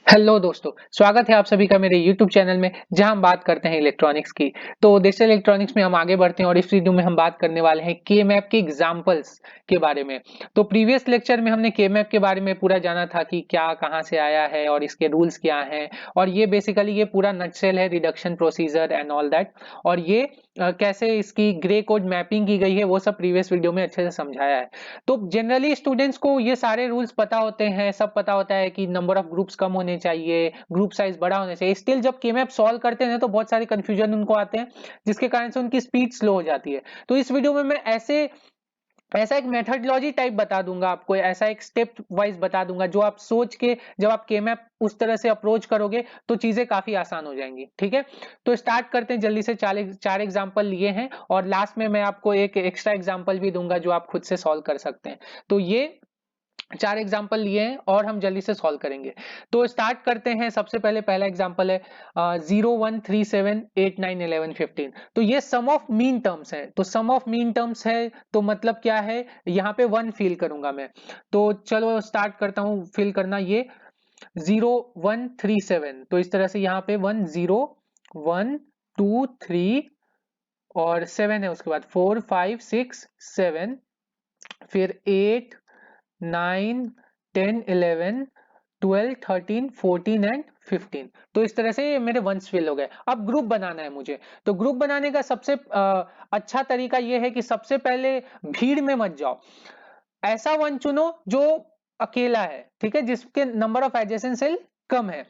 Hello दोस्तों, स्वागत है आप सभी का मेरे YouTube चैनल में जहां हम बात करते हैं इलेक्ट्रॉनिक्स की। तो डिजिटल इलेक्ट्रॉनिक्स में हम आगे बढ़ते हैं और इस वीडियो में हम बात करने वाले हैं के मैप के एग्जांपल्स के बारे में। तो प्रीवियस लेक्चर में हमने के मैप के बारे में पूरा जाना था कि क्या कहां से आया है और इसके रूल्स क्या हैं, और ये बेसिकली ये पूरा नटशेल है, reduction procedure and all that. और ये कैसे इसकी ग्रे कोड मैपिंग की गई है वो सब प्रीवियस वीडियो में अच्छे से समझाया है। तो जनरली स्टूडेंट्स को ये सारे रूल्स पता होते हैं, सब पता होता है कि नंबर ऑफ ग्रुप्स कम होने चाहिए, ग्रुप साइज बड़ा होना चाहिए। स्टिल जब के मैप सॉल्व करते हैं तो बहुत सारे कंफ्यूजन उनको आते हैं, जिसके कारण से उनकी स्पीड स्लो हो जाती है। तो इस वीडियो में मैं ऐसा एक मेथडोलॉजी टाइप बता दूंगा आपको, ऐसा एक स्टेप वाइज बता दूंगा जो आप सोच के जब आप के मैप उस तरह से अप्रोच करोगे तो चीजें काफी आसान हो जाएंगी। ठीक है, तो स्टार्ट करते हैं जल्दी से। चार एग्जांपल लिए हैं और लास्ट में मैं आपको एक एक्स्ट्रा एग्जांपल भी दूंगा जो आप खुद से सॉल्व कर सकते हैं। तो ये चार एग्जाम्पल लिए हैं और हम जल्दी से सॉल्व करेंगे। तो स्टार्ट करते हैं। सबसे पहले पहला एग्जाम्पल है 0 1 3 7 8 9 11 15। तो ये सम ऑफ मीन टर्म्स है। तो सम ऑफ मीन टर्म्स है तो मतलब क्या है, यहाँ पे 1 फिल करूंगा मैं। तो चलो स्टार्ट करता हूँ फिल करना। ये 0 1 3 7, तो इस तरह से यहाँ पे 1 0 1 2 3 और 7 है, उसके बाद 4 5 6 7, फिर 8 9 10 11 12 13 14 एंड 15। तो इस तरह से ये मेरे वंस फिल हो गए। अब ग्रुप बनाना है मुझे। तो ग्रुप बनाने का सबसे अच्छा तरीका ये है कि सबसे पहले भीड़ में मत जाओ, ऐसा वन चुनो जो अकेला है, ठीक है, जिसके नंबर ऑफ एडजेसेंट सेल कम है।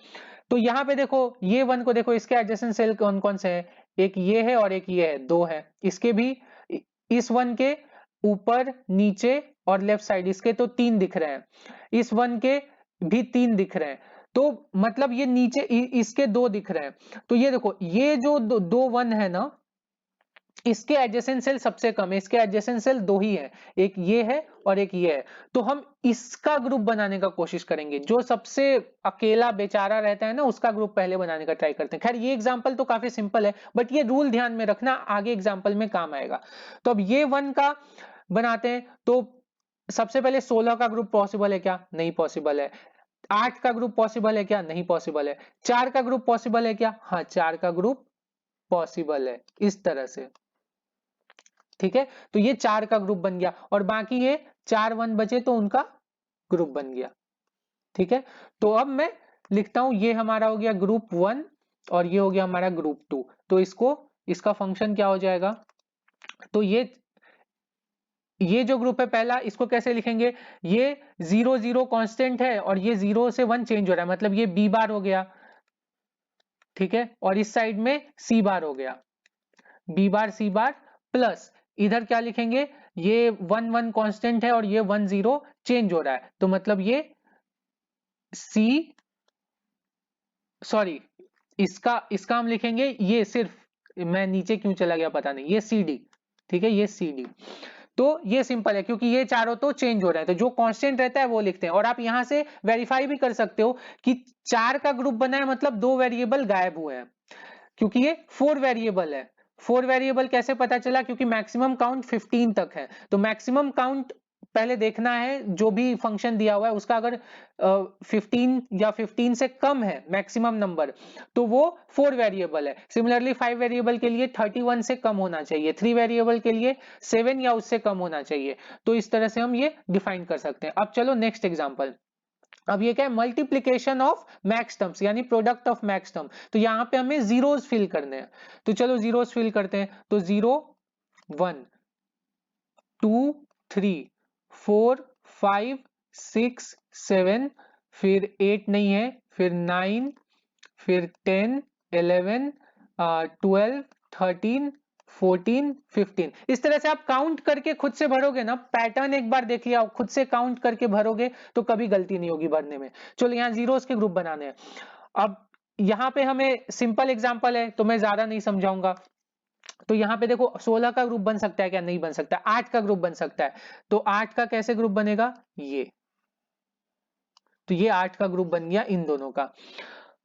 तो यहाँ पे देखो, ये वन को देखो, इसके एडजेसेंट सेल कौन कौन से हैं, एक ये है और एक ये है, दो है। इसके भी, इस वन के ऊपर नीचे और लेफ्ट साइड इसके तो तीन दिख रहे हैं, इस वन के भी तीन दिख रहे हैं। तो मतलब ये नीचे इसके दो दिख रहे हैं। तो ये देखो, ये जो दो वन है ना, इसके एडजेसेंट सेल सबसे कम है, इसके एडजेसेंट सेल दो ही है, एक ये है और एक ये है। तो हम इसका ग्रुप बनाने का कोशिश करेंगे, जो सबसे अकेला बेचारा रहता है ना, उसका ग्रुप पहले बनाने का ट्राई करते हैं। खैर ये एग्जांपल तो काफी सिंपल है, बट ये रूल ध्यान में रखना, आगे एग्जांपल में काम आएगा। तो अब ये वन का बनाते हैं। तो सबसे पहले 16 का ग्रुप पॉसिबल है क्या? नहीं पॉसिबल है। 8 का ग्रुप पॉसिबल है क्या? नहीं पॉसिबल है। 4 का ग्रुप पॉसिबल है क्या? हाँ, 4 का ग्रुप पॉसिबल है, इस तरह से। ठीक है, तो ये 4 का ग्रुप बन गया और बाकी ये 4 वन बचे तो उनका ग्रुप बन गया। ठीक है, तो अब मैं लिखता हूं, ये हमारा हो गया ग्रुप 1 और ये हो गया हमारा ग्रुप 2। तो इसका फंक्शन क्या हो जाएगा? तो ये जो ग्रुप है पहला, इसको कैसे लिखेंगे? ये 0 0 कांस्टेंट है और ये 0 से 1 चेंज हो रहा है, मतलब ये बी बार हो गया। ठीक है, और इस साइड में सी बार हो गया, बी बार सी बार प्लस, इधर क्या लिखेंगे? ये 1 1 कांस्टेंट है और ये 1 0 चेंज हो रहा है, तो मतलब ये सी, सॉरी, इसका इसका हम लिखेंगे, ये सिर्फ, मैं नीचे क्यों चला गया पता नहीं, ये सी डी। ठीक है, ये सी डी। तो ये सिंपल है क्योंकि ये चारों तो चेंज हो रहे हैं, तो जो कांस्टेंट रहता है वो लिखते हैं। और आप यहां से वेरीफाई भी कर सकते हो कि 4 का ग्रुप बना है, मतलब दो वेरिएबल गायब हुए हैं, क्योंकि ये 4 वेरिएबल है। 4 वेरिएबल कैसे पता चला? क्योंकि मैक्सिमम काउंट 15 तक है। तो मैक्सिमम काउंट पहले देखना है, जो भी फंक्शन दिया हुआ है उसका अगर 15 या 15 से कम है मैक्सिमम नंबर, तो वो 4 वेरिएबल है। सिमिलरली 5 वेरिएबल के लिए 31 से कम होना चाहिए, 3 वेरिएबल के लिए 7 या उससे कम होना चाहिए। तो इस तरह से हम ये डिफाइन कर सकते हैं। अब चलो नेक्स्ट एग्जांपल। अब ये क्या है? मल्टीप्लीकेशन ऑफ मैक्स टर्म्स, यानी प्रोडक्ट ऑफ मैक्स टर्म। तो यहाँ पे हमें जीरोस फिल करने हैं। तो चलो जीरोस फिल करते हैं। तो 0 1 2 3 4 5 6 7, फिर 8 नहीं है, फिर 9, फिर 10 11 12 13 14 15। इस तरह से आप काउंट करके खुद से भरोगे ना, पैटर्न एक बार देख लिया, खुद से काउंट करके भरोगे तो कभी गलती नहीं होगी भरने में। चलो यहाँ जीरोस के ग्रुप बनाने हैं। अब यहाँ पे हमें सिंपल एग्जांपल है तो मैं ज्यादा नहीं समझाऊंगा। तो यहाँ पे देखो, 16 का ग्रुप बन सकता है क्या? नहीं बन सकता। 8 का ग्रुप बन सकता है, तो 8 का कैसे ग्रुप बनेगा? ये, तो ये 8 का ग्रुप बन गया इन दोनों का।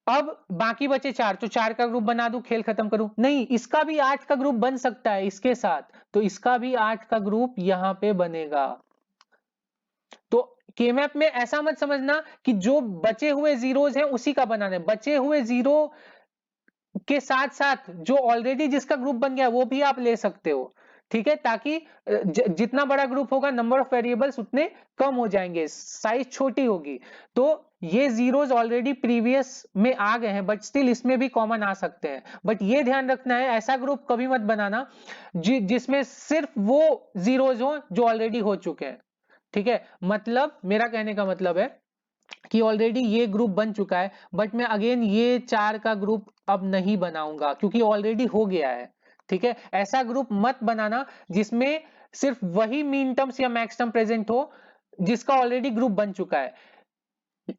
अब बाकी बचे 4, तो 4 का ग्रुप बना दूं, खेल खत्म करूं? नहीं, इसका भी 8 का ग्रुप बन सकता है इसके साथ, तो इसका भी 8 का ग्रुप यहां पे बनेगा। तो K-मैप में ऐसा मत समझना कि जो बचे हुए जीरोज हैं उसी का बनाना है, बचे हुए जीरो के साथ साथ जो ऑलरेडी जिसका ग्रुप बन गया वो भी आप ले सकते हो, ठीक है, ताकि जितना बड़ा ग्रुप होगा नंबर ऑफ वेरिएबल्स उतने कम हो जाएंगे, साइज छोटी होगी। तो ये जीरोज ऑलरेडी प्रीवियस में आ गए हैं बट स्टिल इसमें भी कॉमन आ सकते हैं, बट ये ध्यान रखना है ऐसा ग्रुप कभी मत बनाना जिसमें सिर्फ वो जीरोज हो जो ऑलरेडी हो चुके हैं, ठीक है। मतलब मेरा कहने का मतलब है कि ऑलरेडी ये ग्रुप बन चुका है बट मैं अगेन ये 4 का ग्रुप अब नहीं बनाऊंगा क्योंकि ऑलरेडी हो गया है, ठीक है। ऐसा ग्रुप मत बनाना जिसमें सिर्फ वही मीन टर्म्स या मैक्स टर्म प्रेजेंट हो जिसका ऑलरेडी ग्रुप बन चुका है।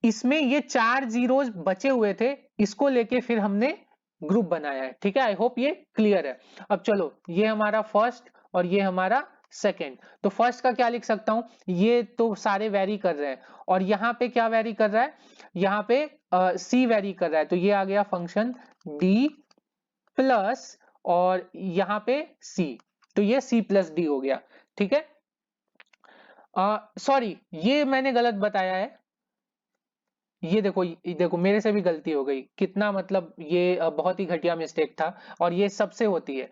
इसमें ये 4 जीरोज बचे हुए थे, इसको लेके फिर हमने ग्रुप बनाया है, ठीक है। आई होप ये क्लियर है। अब चलो, ये हमारा फर्स्ट और ये हमारा सेकेंड। तो फर्स्ट का क्या लिख सकता हूं, ये तो सारे वेरी कर रहे हैं और यहाँ पे क्या वेरी कर रहा है, यहाँ पे सी वेरी कर रहा है, तो ये आ गया फंक्शन डी प्लस और यहाँ पे सी, तो ये सी प्लस डी हो गया, ठीक है। सॉरी, ये मैंने गलत बताया है, ये देखो मेरे से भी गलती हो गई, कितना मतलब ये बहुत ही घटिया मिस्टेक था और ये सबसे होती है।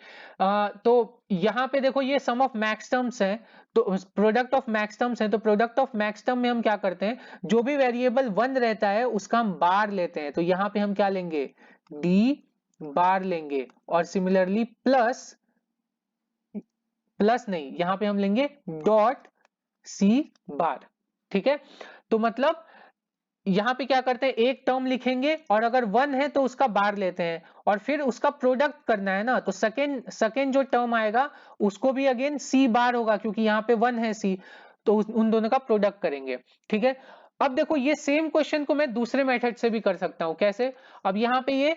तो यहाँ पे देखो ये सम ऑफ मैक्स टर्म्स है, तो प्रोडक्ट ऑफ मैक्स टर्म्स है, तो प्रोडक्ट ऑफ मैक्स टर्म में हम क्या करते हैं, जो भी वेरिएबल 1 रहता है उसका हम बार लेते हैं, तो यहाँ पे हम क्या लेंगे, डी बार लेंगे और सिमिलरली प्लस नहीं, यहाँ पे हम लेंगे डॉट सी बार, ठीक है। तो मतलब यहां पे क्या करते हैं, एक टर्म लिखेंगे और अगर 1 है तो उसका बार लेते हैं और फिर उसका प्रोडक्ट करना है ना, तो सेकेंड जो टर्म आएगा उसको भी अगेन सी बार होगा क्योंकि यहाँ पे 1 है सी, तो उन दोनों का प्रोडक्ट करेंगे, ठीक है। अब देखो ये सेम क्वेश्चन को मैं दूसरे मेथड से भी कर सकता हूं, कैसे, अब यहाँ पे ये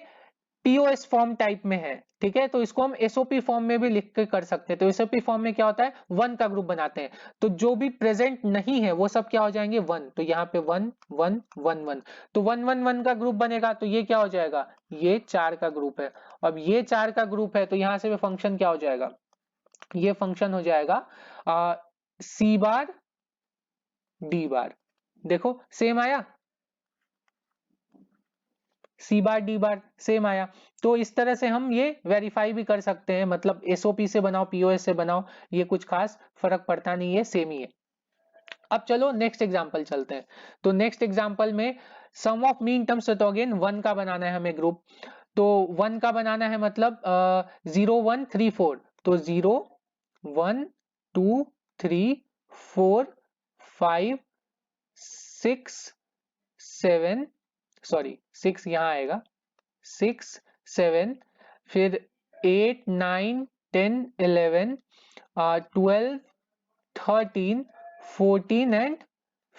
पीओएस फॉर्म टाइप में है, ठीक है, तो इसको हम एसओपी फॉर्म में भी लिख के कर सकते हैं। तो एसओपी फॉर्म में क्या होता है, 1 का ग्रुप बनाते हैं, तो जो भी प्रेजेंट नहीं है वो सब क्या हो जाएंगे 1, तो यहाँ पे 1 1 1 1, तो 1 1 1 का ग्रुप बनेगा, तो ये क्या हो जाएगा, ये 4 का ग्रुप है। अब ये 4 का ग्रुप है तो यहां से फंक्शन क्या हो जाएगा, ये फंक्शन हो जाएगा सी बार डी बार, देखो सेम आया, सी बार डी बार सेम आया। तो इस तरह से हम ये वेरीफाई भी कर सकते हैं, मतलब एसओपी से बनाओ पीओएस से बनाओ, ये कुछ खास फर्क पड़ता नहीं है, सेम ही है। अब चलो नेक्स्ट एग्जांपल चलते हैं। तो नेक्स्ट एग्जांपल में सम ऑफ मीन टर्म्स, तो अगेन 1 का बनाना है हमें ग्रुप, तो 1 का बनाना है मतलब 0 1 3 4, तो 0 1 2 3 4 5 6 7, सॉरी 6 यहाँ आएगा, 6 7, फिर 8 9 10 11 12 13 14 एंड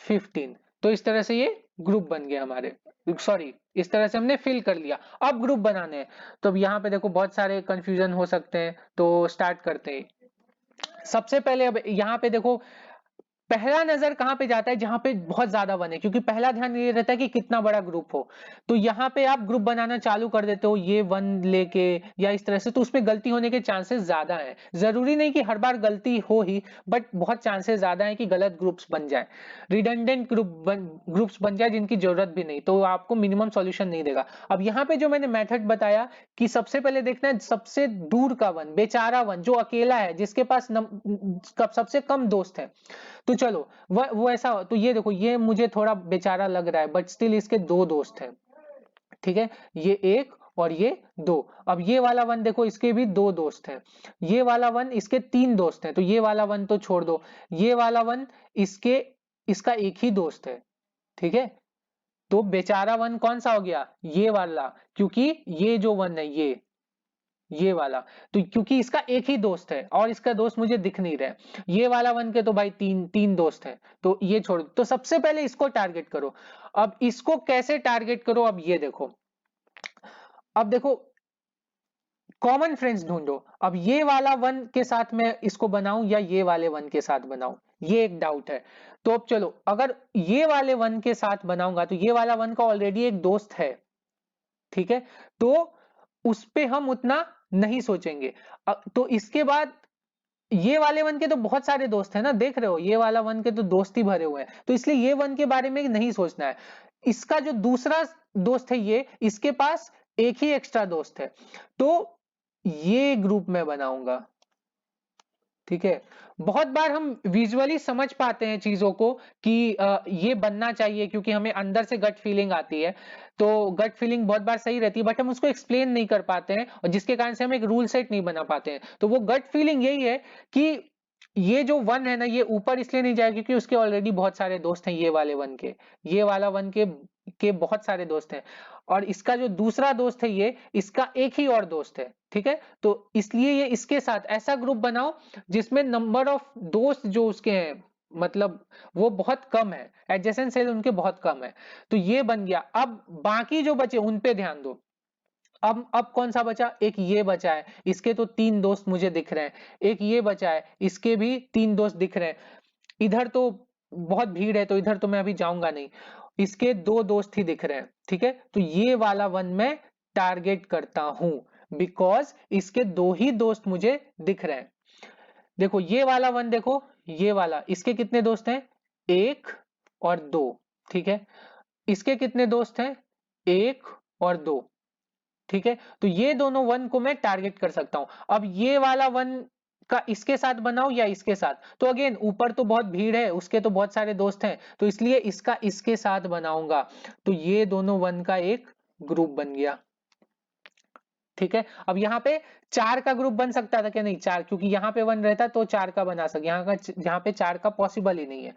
15। तो इस तरह से ये ग्रुप बन गया हमारे, सॉरी इस तरह से हमने फिल कर लिया। अब ग्रुप बनाने हैं, तो अब यहाँ पे देखो बहुत सारे कंफ्यूजन हो सकते हैं, तो स्टार्ट करते हैं। सबसे पहले अब यहाँ पे देखो पहला नजर कहां पे जाता है, जहां पे बहुत ज्यादा वन है, क्योंकि पहला ध्यान ये रहता है कि कितना बड़ा ग्रुप हो। तो यहाँ पे आप ग्रुप बनाना चालू कर देते हो ये 1 लेके या इस तरह से, तो उसमें गलती होने के चांसेस ज्यादा हैं। जरूरी नहीं कि हर बार गलती हो ही, बट बहुत चांसेस ज्यादा है कि गलत ग्रुप्स बन जाए, रिडंडेंट ग्रुप्स बन जाए जिनकी जरूरत भी नहीं, तो आपको मिनिमम सॉल्यूशन नहीं देगा। अब यहाँ पे जो मैंने मेथड बताया कि सबसे पहले देखना है सबसे दूर का वन, बेचारा वन जो अकेला है, जिसके पास सबसे कम दोस्त है। तो चलो वो ऐसा, तो ये देखो ये मुझे थोड़ा बेचारा लग रहा है बट स्टिल इसके 2 दोस्त हैं, ठीक है, ये 1 और ये 2। अब ये वाला वन देखो इसके भी 2 दोस्त हैं, ये वाला वन इसके 3 दोस्त हैं, तो ये वाला वन तो छोड़ दो, ये वाला वन इसका एक ही दोस्त है, ठीक है। तो बेचारा वन कौन सा हो गया, ये वाला, क्योंकि ये जो वन है ये वाला, तो क्योंकि इसका एक ही दोस्त है और इसका दोस्त मुझे दिख नहीं रहा है, ये वाला वन के तो भाई तीन दोस्त हैं, तो ये छोड़ दो। तो सबसे पहले इसको टारगेट करो। अब इसको कैसे टारगेट करो, अब ये देखो, अब देखो कॉमन फ्रेंड्स ढूंढो। अब ये वाला वन के साथ मैं इसको बनाऊं या ये वाले वन के साथ बनाऊं, ये एक डाउट है। तो अब चलो अगर ये वाले वन के साथ बनाऊंगा तो ये वाला वन का ऑलरेडी एक दोस्त है, ठीक है, तो उस पे हम उतना नहीं सोचेंगे। तो इसके बाद ये वाले वन के तो बहुत सारे दोस्त हैं ना, देख रहे हो ये वाला वन के तो दोस्त ही भरे हुए हैं, तो इसलिए ये वन के बारे में नहीं सोचना है। इसका जो दूसरा दोस्त है ये, इसके पास एक ही एक्स्ट्रा दोस्त है, तो ये ग्रुप में बनाऊंगा। ठीक है, बहुत बार हम विजुअली समझ पाते हैं चीजों को कि ये बनना चाहिए, क्योंकि हमें अंदर से गट फीलिंग आती है, तो गट फीलिंग बहुत बार सही रहती है, बट हम उसको एक्सप्लेन नहीं कर पाते हैं, और जिसके कारण से हम एक रूल सेट नहीं बना पाते हैं। तो वो गट फीलिंग यही है कि ये जो वन है ना, ये ऊपर इसलिए नहीं जाएगा क्योंकि उसके ऑलरेडी बहुत सारे दोस्त हैं, ये वाले वन के, ये वाला वन के बहुत सारे दोस्त हैं, और इसका जो दूसरा दोस्त है ये, इसका एक ही और दोस्त है। ठीक है, तो इसलिए ये इसके साथ ऐसा ग्रुप बनाओ जिसमें नंबर ऑफ दोस्त जो उसके हैं, मतलब वो बहुत कम है, एडजेसेंट सेल उनके बहुत कम है, तो ये बन गया। अब बाकी जो बचे उन पे ध्यान दो। अब कौन सा बचा, एक ये बचा है, इसके तो 3 दोस्त मुझे दिख रहे हैं, एक ये बचा है, इसके भी 3 दोस्त दिख रहे हैं, इधर तो बहुत भीड़ है तो इधर तो मैं अभी जाऊंगा नहीं, इसके 2 दोस्त ही दिख रहे हैं। ठीक है, तो ये वाला वन मैं टारगेट करता हूं, बिकॉज इसके 2 ही दोस्त मुझे दिख रहे हैं। देखो ये वाला वन, देखो ये वाला, इसके कितने दोस्त हैं, 1 और 2। ठीक है, इसके कितने दोस्त हैं, 1 और 2। ठीक है, तो ये दोनों वन को मैं टारगेट कर सकता हूं। अब ये वाला वन का इसके साथ बनाओ या इसके साथ, तो अगेन ऊपर तो बहुत भीड़ है, उसके तो बहुत सारे दोस्त हैं, तो इसलिए इसका इसके साथ बनाऊंगा, तो ये दोनों वन का एक ग्रुप बन गया। ठीक है, अब यहाँ पे 4 का ग्रुप बन सकता था क्या, नहीं 4, क्योंकि यहाँ पे 1 रहता तो 4 का बना सके, यहाँ पे 4 का पॉसिबल ही नहीं है।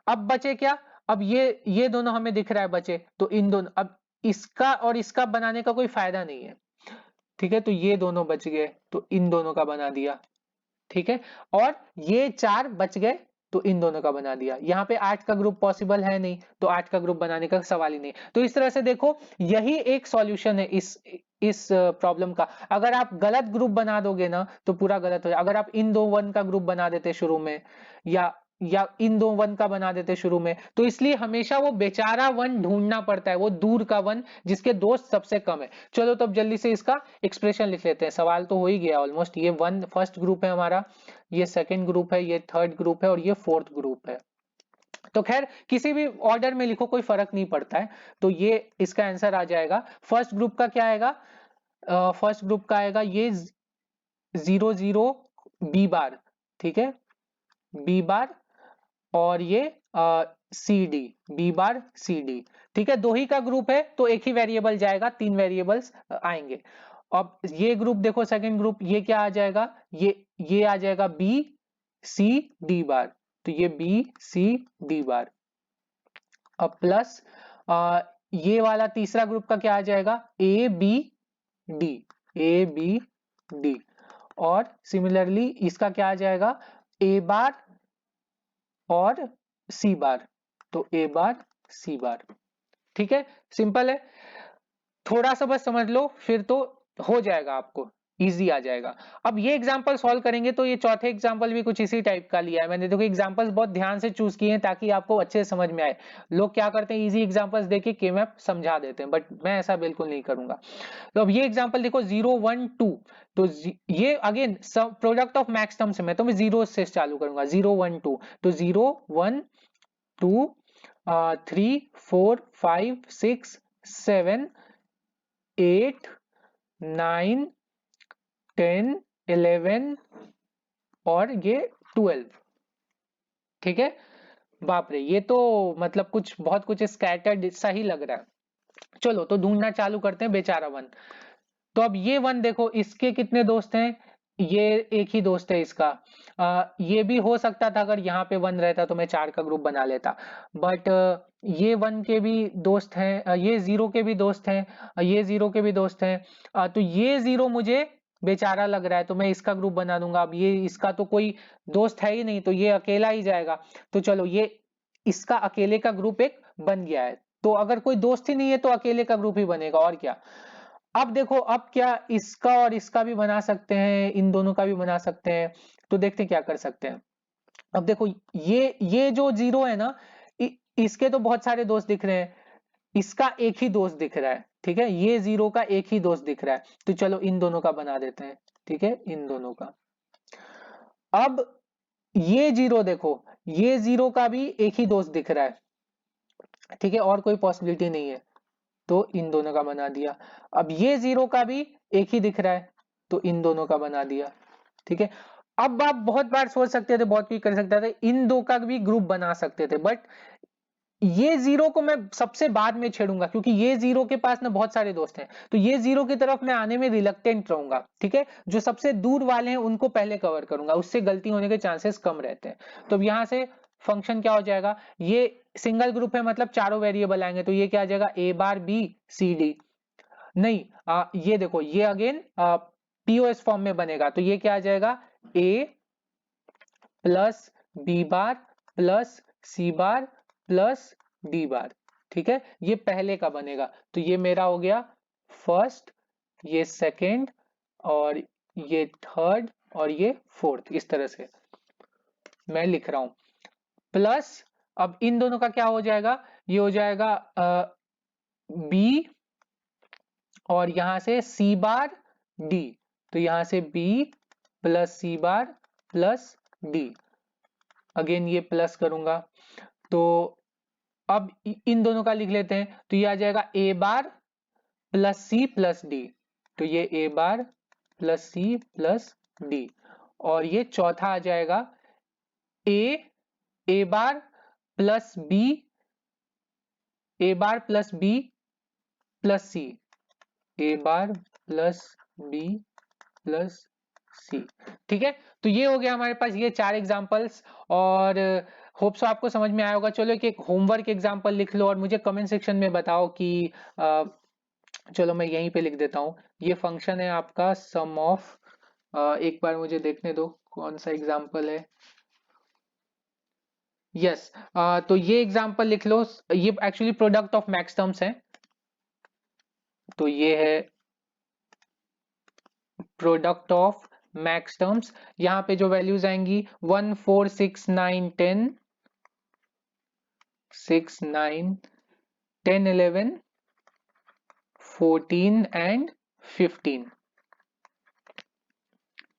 अब बचे क्या, अब ये दोनों हमें दिख रहा है बचे, तो इन दोनों, अब इसका और इसका बनाने का कोई फायदा नहीं है। ठीक है, तो ये दोनों बच गए, तो इन दोनों का बना दिया। ठीक है, और ये 4 बच गए, तो इन दोनों का बना दिया। यहाँ पे 8 का ग्रुप पॉसिबल है नहीं, तो 8 का ग्रुप बनाने का सवाल ही नहीं। तो इस तरह से देखो, यही एक सॉल्यूशन है इस प्रॉब्लम का। अगर आप गलत ग्रुप बना दोगे ना तो पूरा गलत हो जाए। अगर आप इन 2 वन का ग्रुप बना देते शुरू में, या इन 2 वन का बना देते शुरू में, तो इसलिए हमेशा वो बेचारा वन ढूंढना पड़ता है, वो दूर का वन जिसके दोस्त सबसे कम है। चलो तो अब जल्दी से इसका एक्सप्रेशन लिख लेते हैं, सवाल तो हो ही गया ऑलमोस्ट। ये वन फर्स्ट ग्रुप है हमारा, ये सेकंड ग्रुप है, ये थर्ड ग्रुप है, और ये फोर्थ ग्रुप है। तो खैर किसी भी ऑर्डर में लिखो कोई फर्क नहीं पड़ता है, तो ये इसका आंसर आ जाएगा। फर्स्ट ग्रुप का क्या आएगा, फर्स्ट ग्रुप का आएगा ये 0 0 बी बार। ठीक है, बी बार, और ये C D, B bar C D. ठीक है, 2 ही का ग्रुप है तो एक ही वेरिएबल जाएगा, 3 वेरिएबल्स आएंगे। अब ये ग्रुप देखो, सेकंड ग्रुप, ये क्या आ जाएगा, ये आ जाएगा बी सी डी बार, तो ये बी सी डी बार। अब प्लस ये वाला तीसरा ग्रुप का क्या आ जाएगा, A B D, A B D. और सिमिलरली इसका क्या आ जाएगा, ए बार और सी बार, तो ए बार सी बार। ठीक है, सिंपल है, थोड़ा सा बस समझ लो फिर तो हो जाएगा, आपको इजी आ जाएगा। अब ये एग्जांपल सॉल्व करेंगे तो ये चौथे एग्जांपल भी कुछ इसी टाइप का लिया है मैंने। देखो एग्जांपल्स बहुत ध्यान से चूज किए हैं ताकि आपको अच्छे से समझ में आए। लोग क्या करते हैं, इजी एग्जांपल्स देके के मैप समझा देते हैं, बट मैं ऐसा बिल्कुल नहीं करूंगा। तो अब ये एग्जांपल देखो 0 1 2, तो ये अगेन सब प्रोडक्ट ऑफ मैक्स टर्म से, मैं तो मैं 0 से चालू करूंगा, 0 1 2, तो 0 1 2 3 4 5 6 7 8 9 10 11 और ये 12। ठीक है, बाप रे, ये तो मतलब कुछ बहुत कुछ स्कैटर्ड सा ही लग रहा है। चलो तो ढूंढना चालू करते हैं बेचारा वन। तो अब ये वन देखो, इसके कितने दोस्त हैं, ये एक ही दोस्त है इसका। ये भी हो सकता था अगर यहाँ पे वन रहता तो मैं 4 का ग्रुप बना लेता, बट ये वन के भी दोस्त हैं, ये 0 के भी दोस्त हैं, ये 0 के भी दोस्त हैं, तो ये 0 मुझे बेचारा लग रहा है तो मैं इसका ग्रुप बना दूंगा। अब ये इसका तो कोई दोस्त है ही नहीं, तो ये अकेला ही जाएगा, तो चलो ये इसका अकेले का ग्रुप एक बन गया है। तो अगर कोई दोस्त ही नहीं है तो अकेले का ग्रुप ही बनेगा, और क्या। अब देखो, अब क्या इसका और इसका भी बना सकते हैं, इन दोनों का भी बना सकते हैं, तो देखते हैं क्या कर सकते हैं। अब देखो ये जो 0 है ना, इसके तो बहुत सारे दोस्त दिख रहे हैं, इसका एक ही दोस्त दिख रहा है। ठीक है, ये 0 का एक ही दोस्त दिख रहा है, तो चलो इन दोनों का बना देते हैं। ठीक है, इन दोनों का। अब ये जीरो देखो, ये जीरो का भी एक ही दोस्त दिख रहा है, ठीक है, और कोई पॉसिबिलिटी नहीं है, तो इन दोनों का बना दिया। अब ये जीरो का भी एक ही दिख रहा है, तो इन दोनों का बना दिया, ठीक है। अब आप बहुत बार सोच सकते थे, बहुत कुछ कर सकते थे, इन दो का भी ग्रुप बना सकते थे, बट ये जीरो को मैं सबसे बाद में छेड़ूंगा, क्योंकि ये जीरो के पास ना बहुत सारे दोस्त हैं, तो ये जीरो की तरफ मैं आने में रिलक्टेंट रहूंगा, ठीक है। जो सबसे दूर वाले हैं उनको पहले कवर करूंगा, उससे गलती होने के चांसेस कम रहते हैं। तो अब यहां से फंक्शन क्या हो जाएगा, ये सिंगल ग्रुप है मतलब चारों वेरिएबल आएंगे, तो ये क्या आ जाएगा, ए बार बी सी डी। नहीं, ये देखो, ये अगेन पीओएस फॉर्म में बनेगा, तो ये क्या आ जाएगा, ए प्लस बी बार प्लस सी बार प्लस डी बार, ठीक है। ये पहले का बनेगा, तो ये मेरा हो गया फर्स्ट, ये सेकंड, और ये थर्ड, और ये फोर्थ, इस तरह से मैं लिख रहा हूं। प्लस अब इन दोनों का क्या हो जाएगा, ये हो जाएगा बी, और यहां से सी बार डी, तो यहां से बी प्लस सी बार प्लस डी, अगेन ये प्लस करूंगा, तो अब इन दोनों का लिख लेते हैं, तो ये आ जाएगा ए बार प्लस सी प्लस डी, तो ये ए बार प्लस सी प्लस डी, और ये चौथा आ जाएगा ए बार प्लस बी, ए बार प्लस बी प्लस सी, ए बार प्लस बी प्लस सी, ठीक है। तो ये हो गया हमारे पास ये चार एग्जांपल्स, और होप सो आपको समझ में आया होगा। चलो एक होमवर्क एग्जांपल लिख लो और मुझे कमेंट सेक्शन में बताओ कि चलो मैं यहीं पे लिख देता हूँ। ये फंक्शन है आपका सम ऑफ, एक बार मुझे देखने दो कौन सा एग्जांपल है। यस, तो ये एग्जांपल लिख लो, ये actually product of max terms है, तो ये है प्रोडक्ट ऑफ मैक्स टर्म्स। यहाँ पे जो वैल्यूज आएंगी 1 4 6 9 10 6 9 10 11 14 एंड 15,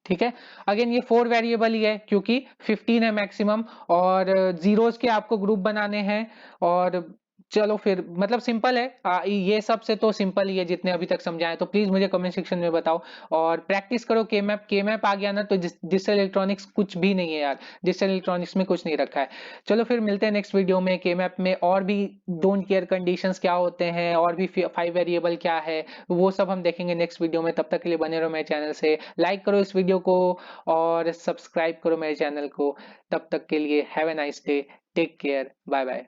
ठीक है। अगेन ये 4 वेरिएबल ही है क्योंकि 15 है मैक्सिमम, और जीरोस के आपको ग्रुप बनाने हैं। और चलो फिर मतलब सिंपल है, ये सब से तो सिंपल ही है जितने अभी तक समझाए, तो प्लीज मुझे कमेंट सेक्शन में बताओ और प्रैक्टिस करो। के मैप आ गया ना तो डिजिटल इलेक्ट्रॉनिक्स कुछ भी नहीं है यार, डिजिटल इलेक्ट्रॉनिक्स में कुछ नहीं रखा है। चलो फिर मिलते हैं नेक्स्ट वीडियो में। के मैप में और भी डोंट केयर कंडीशंस क्या होते हैं, और भी 5 वेरिएबल क्या है, वो सब हम देखेंगे नेक्स्ट वीडियो में। तब तक के लिए बने रहो मेरे चैनल से, लाइक करो इस वीडियो को और सब्सक्राइब करो मेरे चैनल को। तब तक के लिए have a nice day, take care, bye bye.